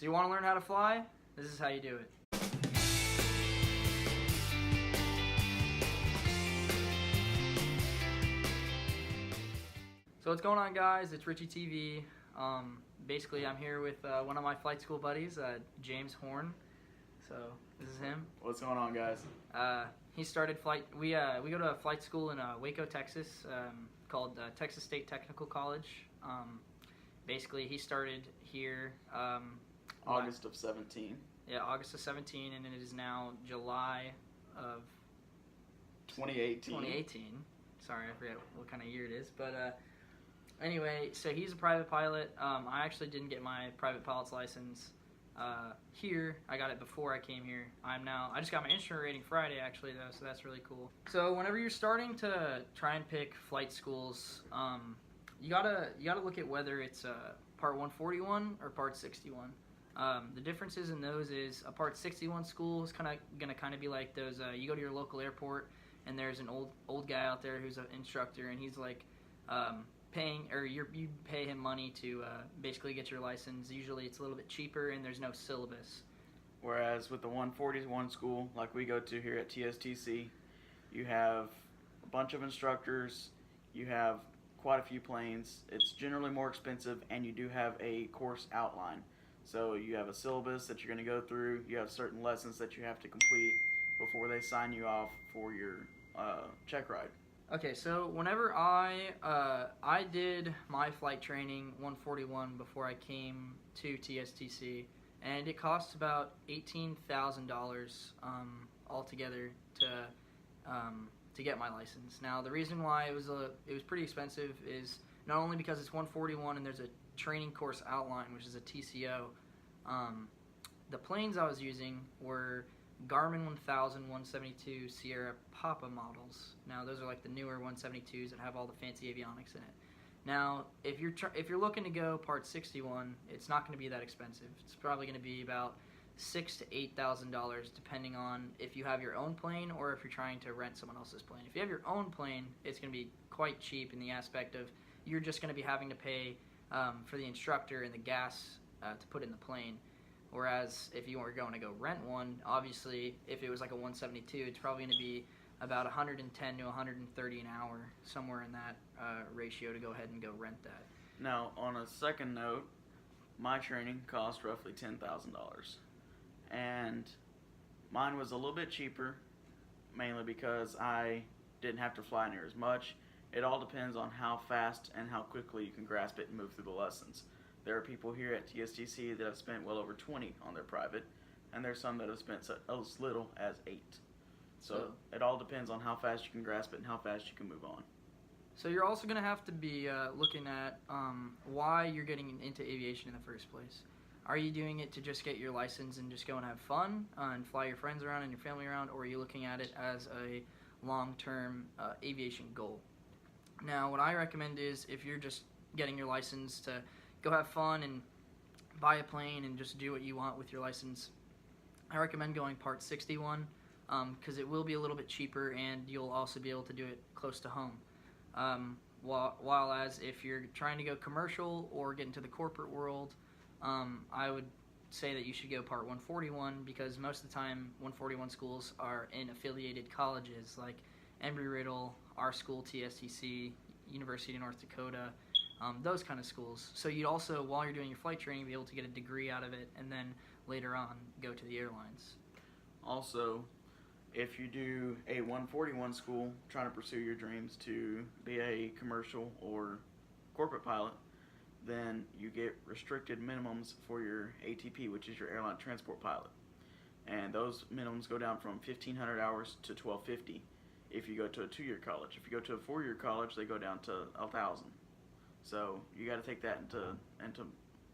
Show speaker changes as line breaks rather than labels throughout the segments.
So you want to learn how to fly? This is how you do it. So what's going on, guys? It's Richie TV. Basically, I'm here with one of my flight school buddies, James Horn. So this is him.
What's going on, guys?
He started flight. We go to a flight school in Waco, Texas, called Texas State Technical College. Basically, he started here
August of 17.
Yeah, August of 17, and it is now July of
2018.
Sorry, I forget what kind of year it is, but anyway, so he's a private pilot. I actually didn't get my private pilot's license here. I got it before I came here. I just got my instrument rating Friday, actually, though, so that's really cool. So whenever you're starting to try and pick flight schools, you gotta look at whether it's Part 141 or Part 61. The differences in those is a Part 61 school is gonna be like those. You go to your local airport, and there's an old guy out there who's an instructor, and he's like paying, or you pay him money to basically get your license. Usually it's a little bit cheaper, and there's no syllabus.
Whereas with the 141 school, like we go to here at TSTC, you have a bunch of instructors, you have quite a few planes. It's generally more expensive, and you do have a course outline. So you have a syllabus that you're going to go through, you have certain lessons that you have to complete before they sign you off for your check ride.
Okay, so whenever I did my flight training 141 before I came to TSTC, and it cost about $18,000 altogether to get my license. Now, the reason why it was pretty expensive is not only because it's 141 and there's a training course outline, which is a TCO. The planes I was using were Garmin 1000 172 Sierra Papa models. Now, those are like the newer 172s that have all the fancy avionics in it. Now, if you're looking to go Part 61, it's not going to be that expensive. It's probably going to be about $6,000 to $8,000, depending on if you have your own plane or if you're trying to rent someone else's plane. If you have your own plane, it's going to be quite cheap in the aspect of you're just going to be having to pay for the instructor and the gas to put in the plane. Whereas if you were going to go rent one, obviously, if it was like a 172, it's probably going to be about 110 to 130 an hour, somewhere in that ratio, to go ahead and go rent that.
Now, on a second note, my training cost roughly $10,000. And mine was a little bit cheaper, mainly because I didn't have to fly near as much. It all depends on how fast and how quickly you can grasp it and move through the lessons. There are people here at TSTC that have spent well over 20 on their private, and there's some that have spent as little as 8. So it all depends on how fast you can grasp it and how fast you can move on.
So you're also going to have to be looking at why you're getting into aviation in the first place. Are you doing it to just get your license and just go and have fun and fly your friends around and your family around, or are you looking at it as a long-term aviation goal? Now, what I recommend is if you're just getting your license to go have fun and buy a plane and just do what you want with your license, I recommend going Part 61 because it will be a little bit cheaper, and you'll also be able to do it close to home. While as if you're trying to go commercial or get into the corporate world, I would say that you should go Part 141 because most of the time 141 schools are in affiliated colleges like Embry-Riddle, our school, TSTC, University of North Dakota, those kind of schools. So you'd also, while you're doing your flight training, be able to get a degree out of it and then later on go to the airlines.
Also, if you do a 141 school trying to pursue your dreams to be a commercial or corporate pilot, then you get restricted minimums for your ATP, which is your airline transport pilot. And those minimums go down from 1,500 hours to 1,250 if you go to a 2-year college. If you go to a 4-year college, they go down to 1,000. So you got to take that into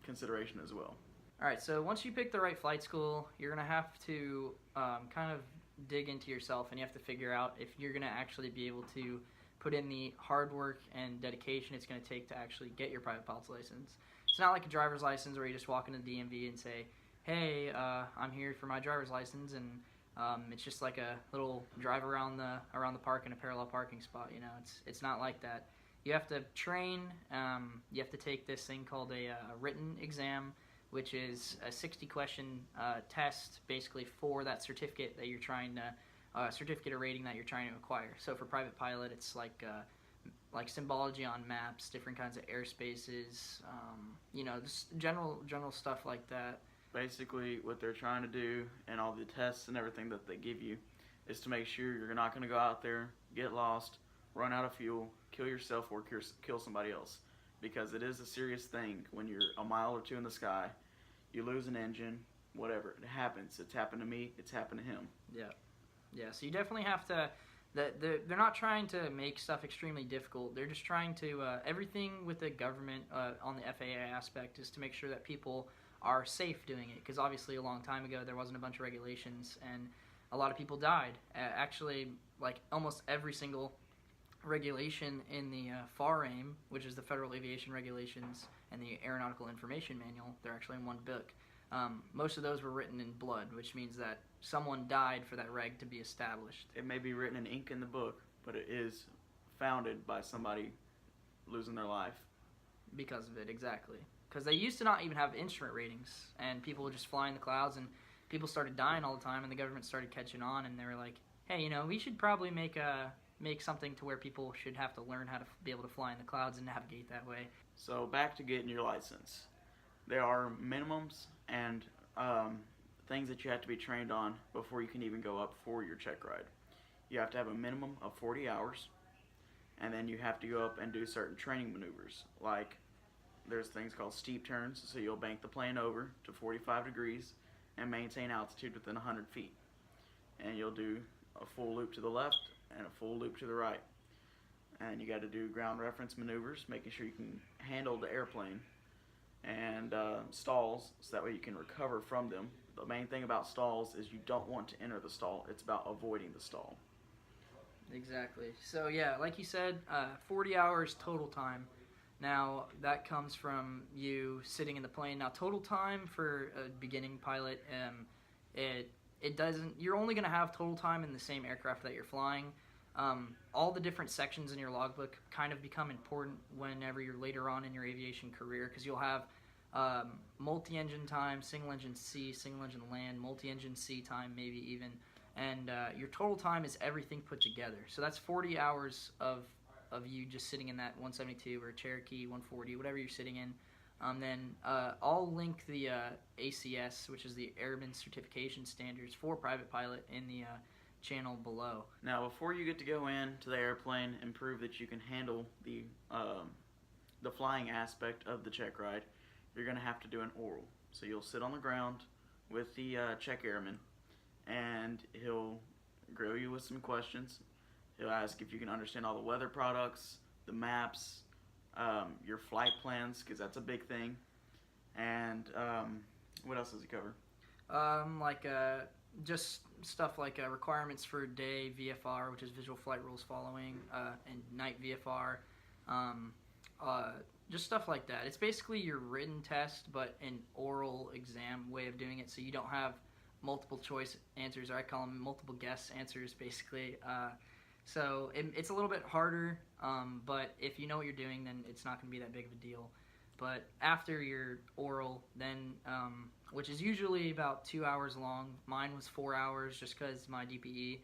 consideration as well.
All right, so once you pick the right flight school, you're going to have to kind of dig into yourself, and you have to figure out if you're going to actually be able to put in the hard work and dedication it's going to take to actually get your private pilot's license. It's not like a driver's license where you just walk into the DMV and say, hey, I'm here for my driver's license, and it's just like a little drive around the park in a parallel parking spot. You know, it's not like that. You have to train. You have to take this thing called a written exam which is a 60-question test, basically for that certificate that you're trying to, certificate or rating that you're trying to acquire. So for private pilot, it's like symbology on maps, different kinds of airspaces, just general stuff like that.
Basically, what they're trying to do and all the tests and everything that they give you is to make sure you're not going to go out there, get lost, run out of fuel, kill yourself, or kill somebody else. Because it is a serious thing when you're a mile or two in the sky, you lose an engine, whatever. It happens. It's happened to me. It's happened to him.
Yeah. So you definitely have to. They're not trying to make stuff extremely difficult. They're just trying to everything with the government on the FAA aspect is to make sure that people are safe doing it. Because obviously a long time ago there wasn't a bunch of regulations and a lot of people died. Actually, like almost every single regulation in the FAR-AIM, which is the Federal Aviation Regulations, and the Aeronautical Information Manual, they're actually in one book. Most of those were written in blood, which means that someone died for that reg to be established.
It may be written in ink in the book, but it is founded by somebody losing their life.
Because of it, exactly. Because they used to not even have instrument ratings, and people would just fly in the clouds, and people started dying all the time, and the government started catching on, and they were like, hey, we should probably make something to where people should have to learn how to be able to fly in the clouds and navigate that way.
So back to getting your license. There are minimums and things that you have to be trained on before you can even go up for your check ride. You have to have a minimum of 40 hours, and then you have to go up and do certain training maneuvers. Like there's things called steep turns, so you'll bank the plane over to 45 degrees and maintain altitude within 100 feet. And you'll do a full loop to the left and a full loop to the right. And you got to do ground reference maneuvers, making sure you can handle the airplane, and stalls, so that way you can recover from them. The main thing about stalls is you don't want to enter the stall. It's about avoiding the stall.
Exactly. So yeah, like you said, 40 hours total time. Now that comes from you sitting in the plane. Now total time for a beginning pilot, it doesn't. You're only going to have total time in the same aircraft that you're flying. All the different sections in your logbook kind of become important whenever you're later on in your aviation career, because you'll have multi-engine time, single-engine C, single-engine land, multi-engine C time maybe even, and your total time is everything put together. So that's 40 hours of you just sitting in that 172 or Cherokee 140, whatever you're sitting in. Then I'll link the ACS, which is the Airman Certification Standards for private pilot, in the channel below.
Now, before you get to go in to the airplane and prove that you can handle the flying aspect of the check ride, you're going to have to do an oral. So you'll sit on the ground with the check airman, and he'll grill you with some questions. He'll ask if you can understand all the weather products, the maps, your flight plans, because that's a big thing. And what else does he cover?
Just stuff like requirements for day VFR, which is visual flight rules following, and night VFR. Just stuff like that. It's basically your written test, but an oral exam way of doing it, so you don't have multiple choice answers, or I call them multiple guess answers, basically. So it's a little bit harder, but if you know what you're doing, then it's not going to be that big of a deal. But after your oral, then, which is usually about 2 hours long, mine was 4 hours just because my DPE,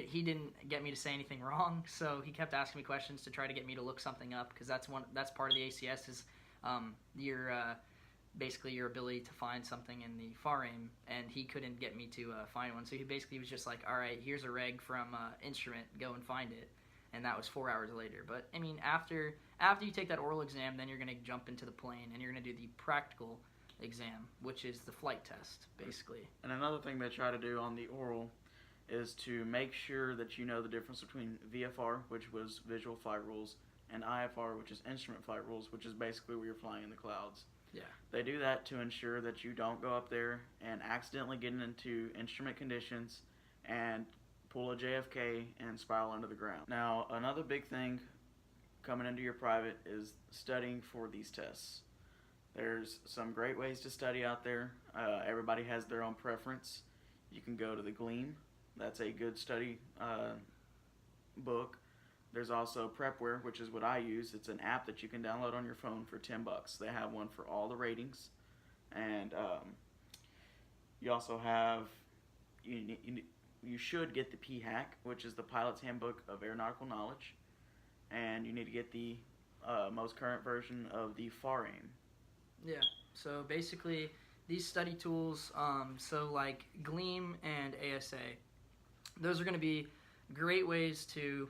he didn't get me to say anything wrong, so he kept asking me questions to try to get me to look something up, because that's part of the ACS is basically your ability to find something in the FAR-AIM, and he couldn't get me to find one, so he basically was just like, all right, here's a reg from instrument, go and find it. And that was 4 hours later. But I mean, after you take that oral exam, then you're going to jump into the plane and you're going to do the practical exam, which is the flight test, basically.
And another thing they try to do on the oral is to make sure that you know the difference between VFR, which was visual flight rules, and IFR, which is instrument flight rules, which is basically where you're flying in the clouds.
Yeah.
They do that to ensure that you don't go up there and accidentally get into instrument conditions and pull a JFK and spiral into the ground. Now, another big thing coming into your private is studying for these tests. There's some great ways to study out there. Everybody has their own preference. You can go to the Gleam. That's a good study book. There's also Prepware, which is what I use. It's an app that you can download on your phone for $10. They have one for all the ratings. And you also have you should get the PHAK, which is the Pilot's Handbook of Aeronautical Knowledge, and you need to get the most current version of the FAR-AIM.
Yeah. So basically, these study tools, so like Gleam and ASA, those are going to be great ways to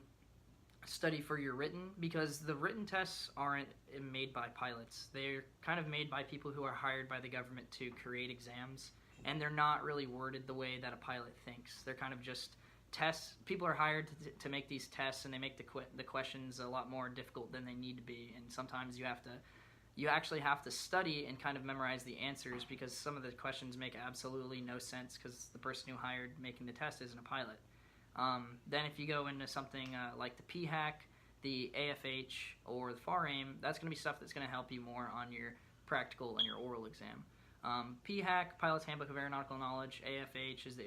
study for your written, because the written tests aren't made by pilots. They're kind of made by people who are hired by the government to create exams, and they're not really worded the way that a pilot thinks. They're kind of just tests. People are hired to make these tests, and they make the questions a lot more difficult than they need to be, and sometimes you actually have to study and kind of memorize the answers, because some of the questions make absolutely no sense because the person who hired making the test isn't a pilot. Then if you go into something like the PHAK, the AFH, or the FAR-AIM, that's going to be stuff that's going to help you more on your practical and your oral exam. PHAK, Pilot's Handbook of Aeronautical Knowledge. AFH is the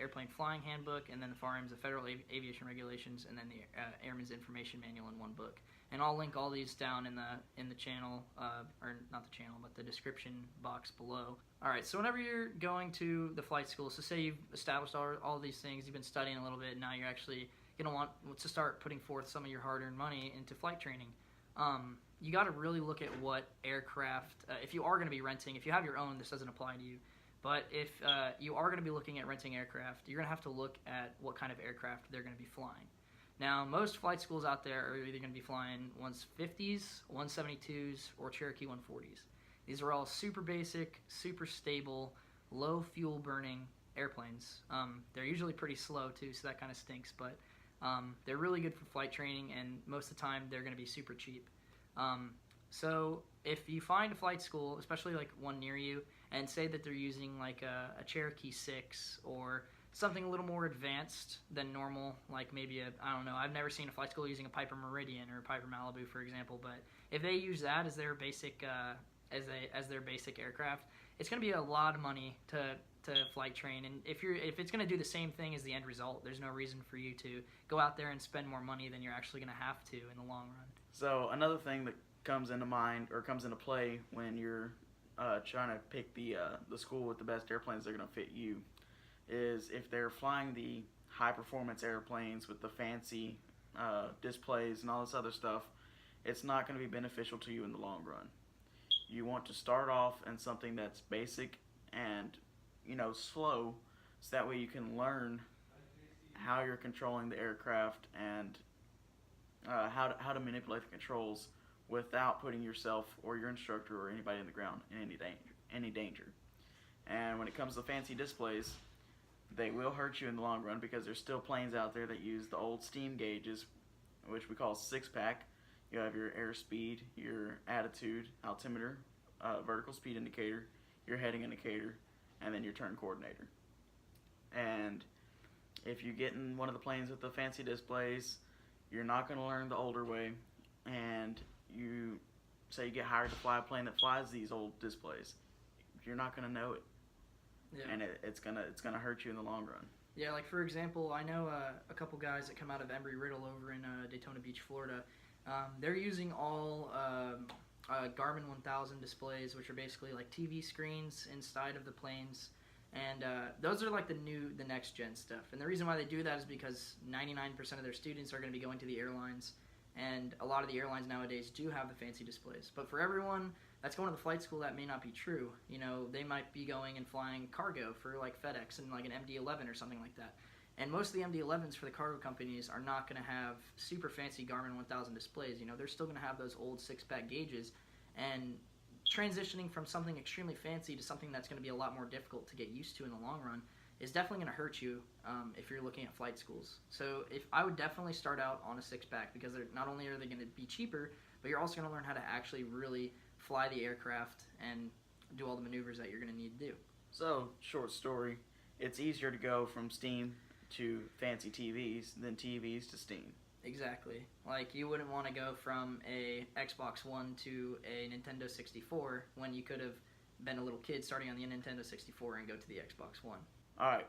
Airplane Flying Handbook, and then the FAR-AIM is the Federal Aviation Regulations, and then the Airman's Information Manual in one book. And I'll link all these down in the channel, or not the channel, but the description box below. All right, so whenever you're going to the flight school, so say you've established all these things, you've been studying a little bit, and now you're actually going to want to start putting forth some of your hard-earned money into flight training. You got to really look at what aircraft, if you are going to be renting, if you have your own, this doesn't apply to you, but if you are going to be looking at renting aircraft, you're going to have to look at what kind of aircraft they're going to be flying. Now, most flight schools out there are either going to be flying 150s, 172s, or Cherokee 140s. These are all super basic, super stable, low fuel burning airplanes. They're usually pretty slow too, so that kind of stinks, but they're really good for flight training, and most of the time they're going to be super cheap. So if you find a flight school, especially like one near you, and say that they're using like a Cherokee 6 or something a little more advanced than normal, like maybe I don't know, I've never seen a flight school using a Piper Meridian or a Piper Malibu, for example, but if they use that as their basic as their basic aircraft, it's going to be a lot of money to flight train, and if it's going to do the same thing as the end result, there's no reason for you to go out there and spend more money than you're actually going to have to in the long run.
So another thing that comes into mind or comes into play when you're trying to pick the school with the best airplanes that are going to fit you is if they're flying the high performance airplanes with the fancy displays and all this other stuff, it's not going to be beneficial to you in the long run. You want to start off in something that's basic and slow, so that way you can learn how you're controlling the aircraft and how to manipulate the controls without putting yourself or your instructor or anybody in the ground in any danger. And when it comes to fancy displays, they will hurt you in the long run, because there's still planes out there that use the old steam gauges, which we call 6-pack. You have your airspeed, your attitude, altimeter, vertical speed indicator, your heading indicator, and then your turn coordinator. And if you get in one of the planes with the fancy displays, you're not going to learn the older way, and you get hired to fly a plane that flies these old displays, you're not going to know it. Yeah. And it's gonna hurt you in the long run.
Yeah, like for example, I know a couple guys that come out of Embry-Riddle over in Daytona Beach, Florida. They're using all Garmin 1000 displays, which are basically like TV screens inside of the planes, and those are like the next gen stuff. And the reason why they do that is because 99% of their students are going to be going to the airlines, and a lot of the airlines nowadays do have the fancy displays. But for everyone that's going to the flight school, that may not be true. They might be going and flying cargo for like FedEx and like an MD-11 or something like that. And most of the MD-11s for the cargo companies are not going to have super fancy Garmin 1000 displays. They're still going to have those old 6-pack gauges. And transitioning from something extremely fancy to something that's going to be a lot more difficult to get used to in the long run is definitely going to hurt you if you're looking at flight schools. So I would definitely start out on a 6-pack, because not only are they going to be cheaper, but you're also going to learn how to actually really fly the aircraft and do all the maneuvers that you're going to need to do.
So, short story, it's easier to go from Steam to fancy TVs than TVs to Steam.
Exactly. Like, you wouldn't want to go from a Xbox One to a Nintendo 64 when you could have been a little kid starting on the Nintendo 64 and go to the Xbox One.
Alright,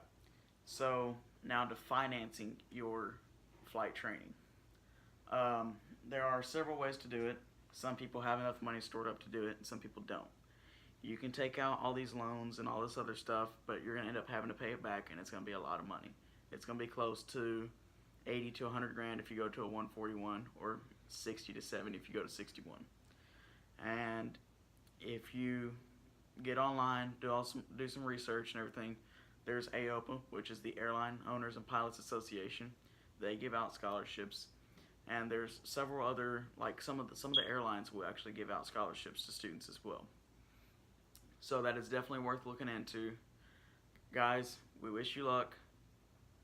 so now to financing your flight training. There are several ways to do it. Some people have enough money stored up to do it, and some people don't. you can take out all these loans and all this other stuff, but you're going to end up having to pay it back, and it's going to be a lot of money. It's going to be close to 80 to 100 grand if you go to a 141, or 60 to 70 if you go to 61. And if you get online, do some research and everything, there's AOPA, which is the Airline Owners and Pilots Association. They give out scholarships, and there's several other, like some of the airlines will actually give out scholarships to students as well. So that is definitely worth looking into. Guys, we wish you luck.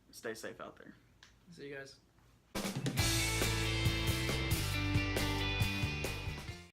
Stay safe out there.
See you guys.